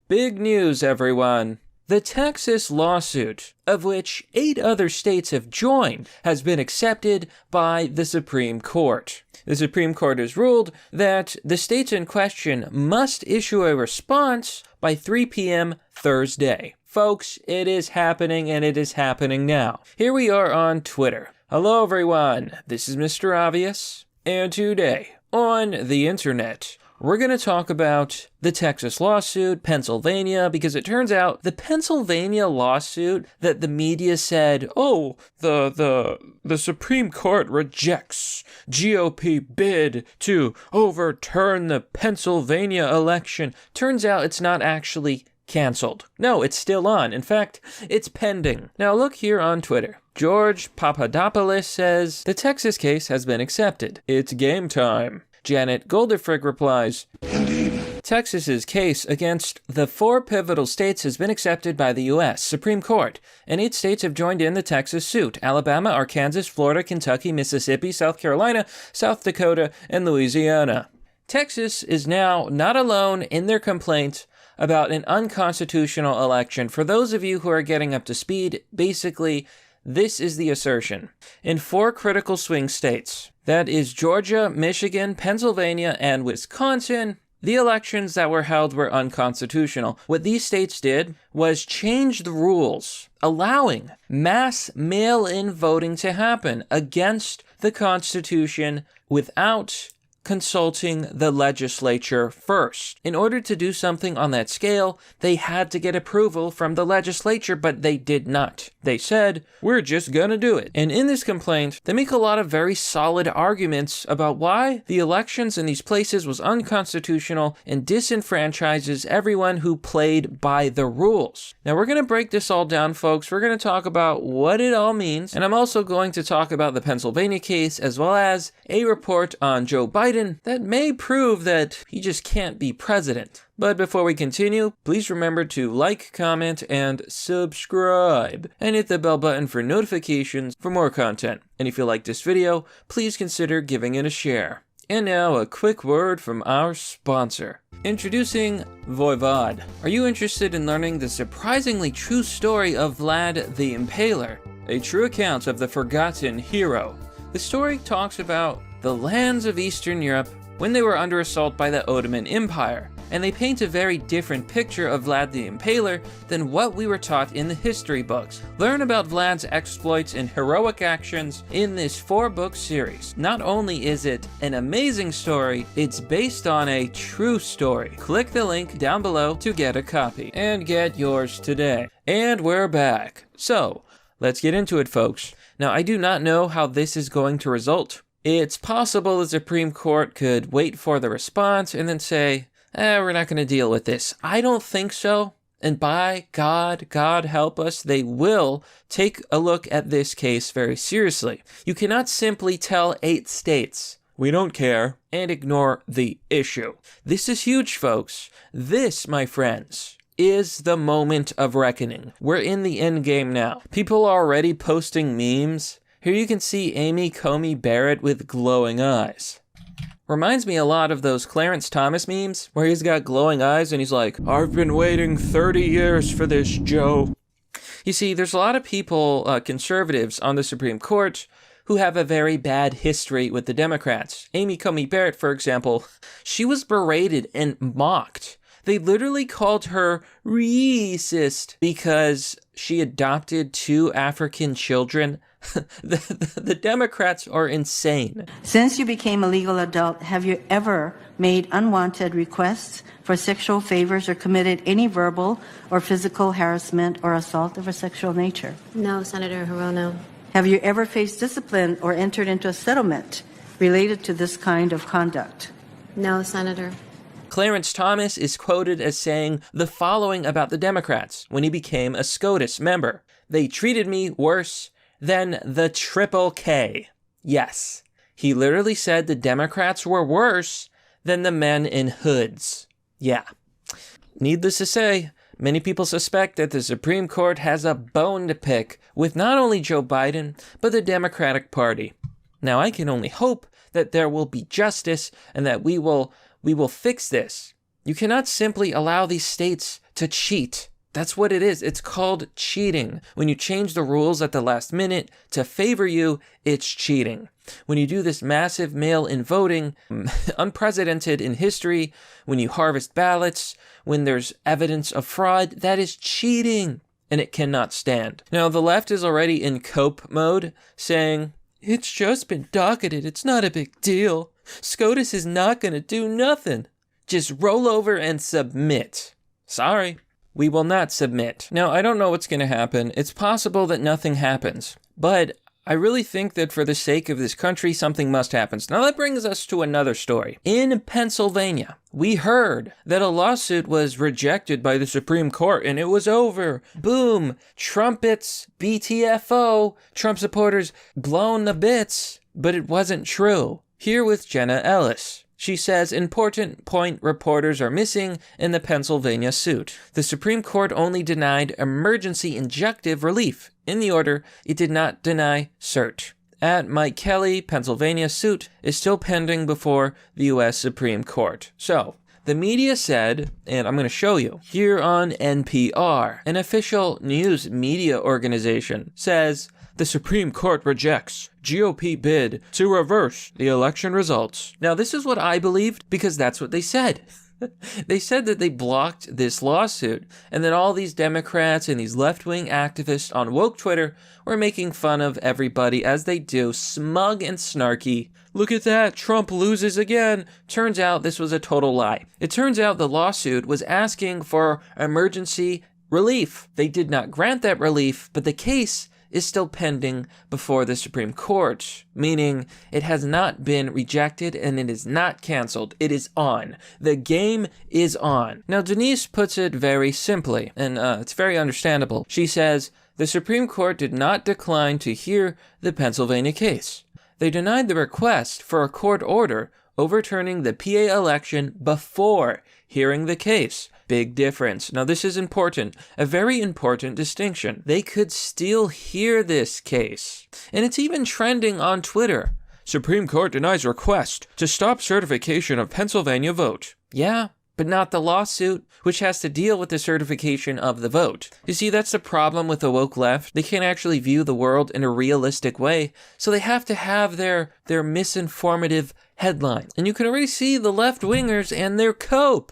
Big news, everyone. The Texas lawsuit, of which 8 other states have joined, has been accepted by the Supreme Court. The Supreme Court has ruled that the states in question must issue a response by 3 p.m. Thursday. Folks, it is happening, and it is happening now. Here we are on Twitter. Hello, everyone. This is Mr. Obvious, and today on the internet, we're going to talk about the Texas lawsuit, Pennsylvania, because it turns out the Pennsylvania lawsuit that the media said, oh, the Supreme Court rejects GOP bid to overturn the Pennsylvania election. Turns out it's not actually canceled. No, it's still on. In fact, it's pending. Now look here on Twitter. George Papadopoulos says, the Texas case has been accepted. It's game time. Janet Goldefrick replies, indeed. Texas's case against the 4 pivotal states has been accepted by the U.S. Supreme Court, and 8 states have joined in the Texas suit: Alabama, Arkansas, Florida, Kentucky, Mississippi, South Carolina, South Dakota, and Louisiana. Texas is now not alone in their complaint about an unconstitutional election. For those of you who are getting up to speed, basically, this is the assertion. In 4 critical swing states, that is Georgia, Michigan, Pennsylvania, and Wisconsin, the elections that were held were unconstitutional. What these states did was change the rules, allowing mass mail-in voting to happen against the Constitution without consulting the legislature first. In order to do something on that scale, they had to get approval from the legislature, but they did not. They said, we're just gonna do it. And in this complaint, they make a lot of very solid arguments about why the elections in these places was unconstitutional and disenfranchises everyone who played by the rules. Now we're gonna break this all down, folks. We're gonna talk about what it all means, and I'm also going to talk about the Pennsylvania case, as well as a report on Joe Biden that may prove that he just can't be president. But before we continue, please remember to like, comment, and subscribe, and hit the bell button for notifications for more content. And if you like this video, please consider giving it a share. And now a quick word from our sponsor. Introducing Voivod. Are you interested in learning the surprisingly true story of Vlad the Impaler, a true account of the forgotten hero? The story talks about the lands of Eastern Europe when they were under assault by the Ottoman Empire, and they paint a very different picture of Vlad the Impaler than what we were taught in the history books. Learn about Vlad's exploits and heroic actions in this 4-book series. Not only is it an amazing story, it's based on a true story. Click the link down below to get a copy, and get yours today. And we're back. So, let's get into it, folks. Now, I do not know how this is going to result. It's possible the Supreme Court could wait for the response and then say, we're not going to deal with this. I don't think so. And by God, God help us, they will take a look at this case very seriously. You cannot simply tell 8 states, we don't care, and ignore the issue. This is huge, folks. This, my friends, is the moment of reckoning. We're in the end game now. People are already posting memes. Here you can see Amy Comey Barrett with glowing eyes. Reminds me a lot of those Clarence Thomas memes, where he's got glowing eyes and he's like, I've been waiting 30 years for this, Joe. You see, there's a lot of people, conservatives on the Supreme Court, who have a very bad history with the Democrats. Amy Comey Barrett, for example, she was berated and mocked. They literally called her racist because she adopted 2 African children. The Democrats are insane. Since you became a legal adult, have you ever made unwanted requests for sexual favors or committed any verbal or physical harassment or assault of a sexual nature? No, Senator Hirono. Have you ever faced discipline or entered into a settlement related to this kind of conduct? No, Senator. Clarence Thomas is quoted as saying the following about the Democrats when he became a SCOTUS member. They treated me worse than the Triple K. Yes, he literally said the Democrats were worse than the men in hoods. Yeah. Needless to say, many people suspect that the Supreme Court has a bone to pick with not only Joe Biden, but the Democratic Party. Now, I can only hope that there will be justice and that we will fix this. You cannot simply allow these states to cheat. That's what it is. It's called cheating. When you change the rules at the last minute to favor you, it's cheating. When you do this massive mail-in voting, unprecedented in history, when you harvest ballots, when there's evidence of fraud, that is cheating, and it cannot stand. Now, the left is already in cope mode, saying, it's just been docketed. It's not a big deal. SCOTUS is not going to do nothing. Just roll over and submit. Sorry. We will not submit. Now, I don't know what's going to happen. It's possible that nothing happens. But I really think that for the sake of this country, something must happen. Now, that brings us to another story. In Pennsylvania, we heard that a lawsuit was rejected by the Supreme Court, and it was over. Boom. Trumpets, BTFO, Trump supporters blown to bits. But it wasn't true. Here with Jenna Ellis. She says important point reporters are missing in the Pennsylvania suit. The Supreme Court only denied emergency injunctive relief. In the order, it did not deny cert. At Mike Kelly, Pennsylvania suit is still pending before the U.S. Supreme Court. So, the media said, and I'm going to show you, here on NPR, an official news media organization says, the Supreme Court rejects GOP bid to reverse the election results. Now, this is what I believed because that's what they said. They said that they blocked this lawsuit, and that all these Democrats and these left-wing activists on woke Twitter were making fun of everybody as they do, smug and snarky. Look at that, Trump loses again. Turns out this was a total lie. It turns out the lawsuit was asking for emergency relief. They did not grant that relief, but the case is still pending before the Supreme Court, meaning it has not been rejected and it is not canceled. It is on. The game is on. Now, Denise puts it very simply, and it's very understandable. She says, the Supreme Court did not decline to hear the Pennsylvania case. They denied the request for a court order overturning the PA election before hearing the case. Big difference. Now, this is important, a very important distinction. They could still hear this case. And it's even trending on Twitter. Supreme Court denies request to stop certification of Pennsylvania vote. Yeah, but not the lawsuit, which has to deal with the certification of the vote. You see, that's the problem with the woke left. They can't actually view the world in a realistic way, so they have to have their misinformative headline. And you can already see the left-wingers and their cope.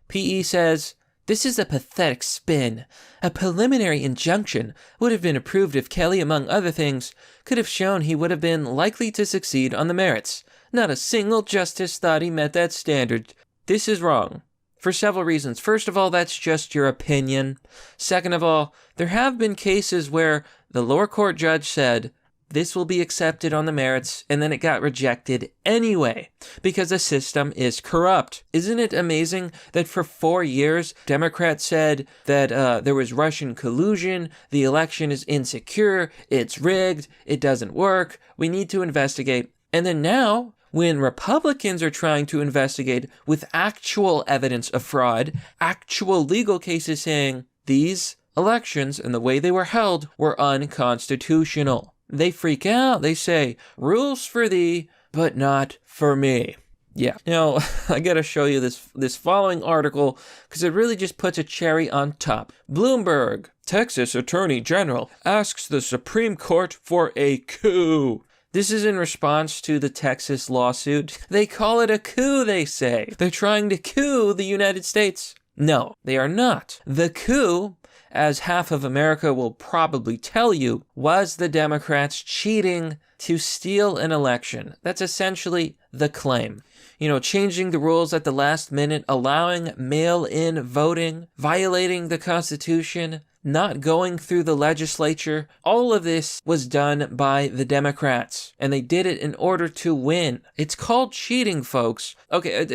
PE says, this is a pathetic spin. A preliminary injunction would have been approved if Kelly, among other things, could have shown he would have been likely to succeed on the merits. Not a single justice thought he met that standard. This is wrong. For several reasons. First of all, that's just your opinion. Second of all, there have been cases where the lower court judge said, this will be accepted on the merits, and then it got rejected anyway, because the system is corrupt. Isn't it amazing that for 4 years, Democrats said that there was Russian collusion, the election is insecure, it's rigged, it doesn't work, we need to investigate. And then now, when Republicans are trying to investigate with actual evidence of fraud, actual legal cases saying these elections and the way they were held were unconstitutional. They freak out. They say, rules for thee, but not for me. Yeah. Now, I gotta show you this following article because it really just puts a cherry on top. Bloomberg, Texas Attorney General, asks the Supreme Court for a coup. This is in response to the Texas lawsuit. They call it a coup, they say. They're trying to coup the United States. No, they are not. The coup, as half of America will probably tell you, was the Democrats cheating to steal an election. That's essentially the claim. You know, changing the rules at the last minute, allowing mail-in voting, violating the Constitution, not going through the legislature. All of this was done by the Democrats, and they did it in order to win. It's called cheating, folks. Okay,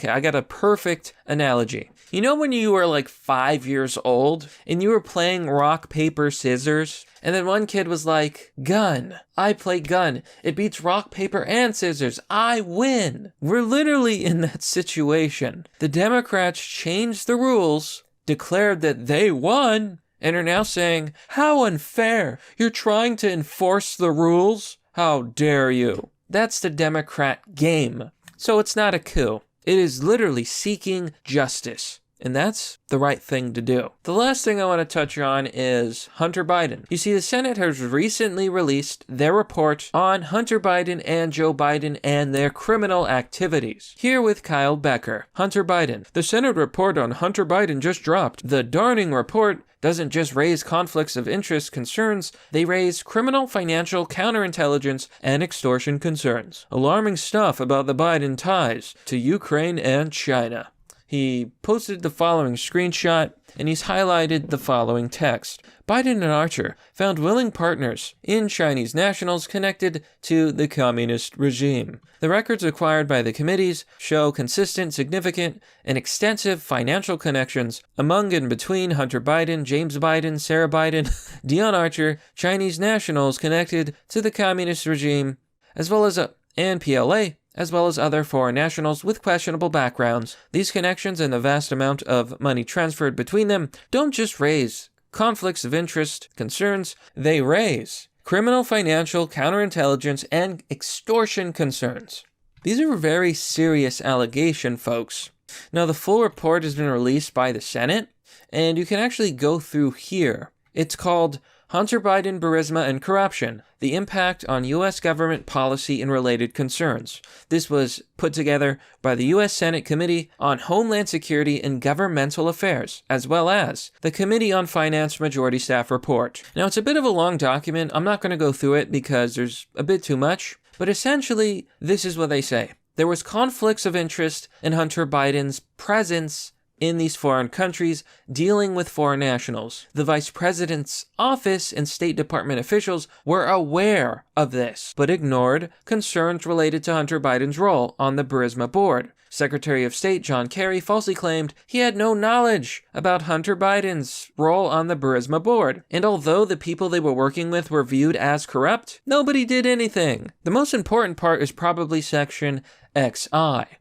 I got a perfect analogy. You know when you were like 5 years old and you were playing rock, paper, scissors? And then one kid was like, gun. I play gun. It beats rock, paper, and scissors. I win. We're literally in that situation. The Democrats changed the rules, declared that they won, and are now saying, how unfair. You're trying to enforce the rules? How dare you? That's the Democrat game. So it's not a coup. It is literally seeking justice. And that's the right thing to do. The last thing I want to touch on is Hunter Biden. You see, the Senate has recently released their report on Hunter Biden and Joe Biden and their criminal activities. Here with Kyle Becker. Hunter Biden. The Senate report on Hunter Biden just dropped. The darning report doesn't just raise conflicts of interest concerns, they raise criminal, financial, counterintelligence, and extortion concerns. Alarming stuff about the Biden ties to Ukraine and China. He posted the following screenshot, and he's highlighted the following text. Biden and Archer found willing partners in Chinese nationals connected to the communist regime. The records acquired by the committees show consistent, significant, and extensive financial connections among and between Hunter Biden, James Biden, Sarah Biden, Dion Archer, Chinese nationals connected to the communist regime, as well as and PLA, as well as other foreign nationals with questionable backgrounds. These connections and the vast amount of money transferred between them don't just raise conflicts of interest concerns, they raise criminal, financial, counterintelligence, and extortion concerns. These are very serious allegations, folks. Now, the full report has been released by the Senate, and you can actually go through here. It's called Hunter Biden, Burisma, and Corruption, the Impact on U.S. Government Policy and Related Concerns. This was put together by the U.S. Senate Committee on Homeland Security and Governmental Affairs, as well as the Committee on Finance Majority Staff Report. Now, it's a bit of a long document. I'm not going to go through it because there's a bit too much, but essentially, this is what they say. There was conflicts of interest in Hunter Biden's presence in these foreign countries dealing with foreign nationals. The vice president's office and State Department officials were aware of this, but ignored concerns related to Hunter Biden's role on the Burisma board. Secretary of State John Kerry falsely claimed he had no knowledge about Hunter Biden's role on the Burisma board. And although the people they were working with were viewed as corrupt, nobody did anything. The most important part is probably section XI.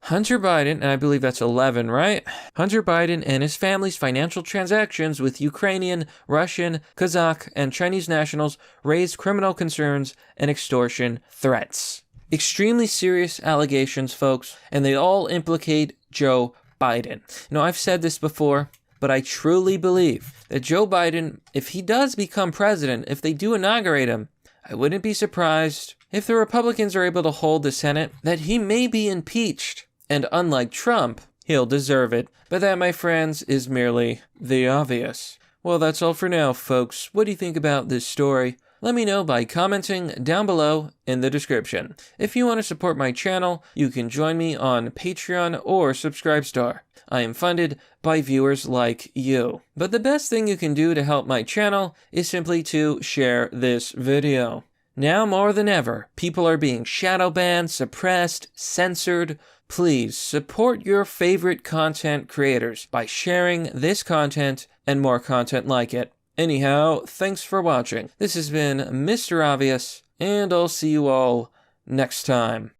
Hunter Biden, and I believe that's 11, right? Hunter Biden and his family's financial transactions with Ukrainian, Russian, Kazakh, and Chinese nationals raised criminal concerns and extortion threats. Extremely serious allegations, folks, and they all implicate Joe Biden. Now, I've said this before, but I truly believe that Joe Biden, if he does become president, if they do inaugurate him, I wouldn't be surprised if the Republicans are able to hold the Senate that he may be impeached. And unlike Trump, he'll deserve it. But that, my friends, is merely the obvious. Well, that's all for now, folks. What do you think about this story? Let me know by commenting down below in the description. If you want to support my channel, you can join me on Patreon or Subscribestar. I am funded by viewers like you. But the best thing you can do to help my channel is simply to share this video. Now more than ever, people are being shadow banned, suppressed, censored. Please support your favorite content creators by sharing this content and more content like it. Anyhow, thanks for watching. This has been Mr. Obvious, and I'll see you all next time.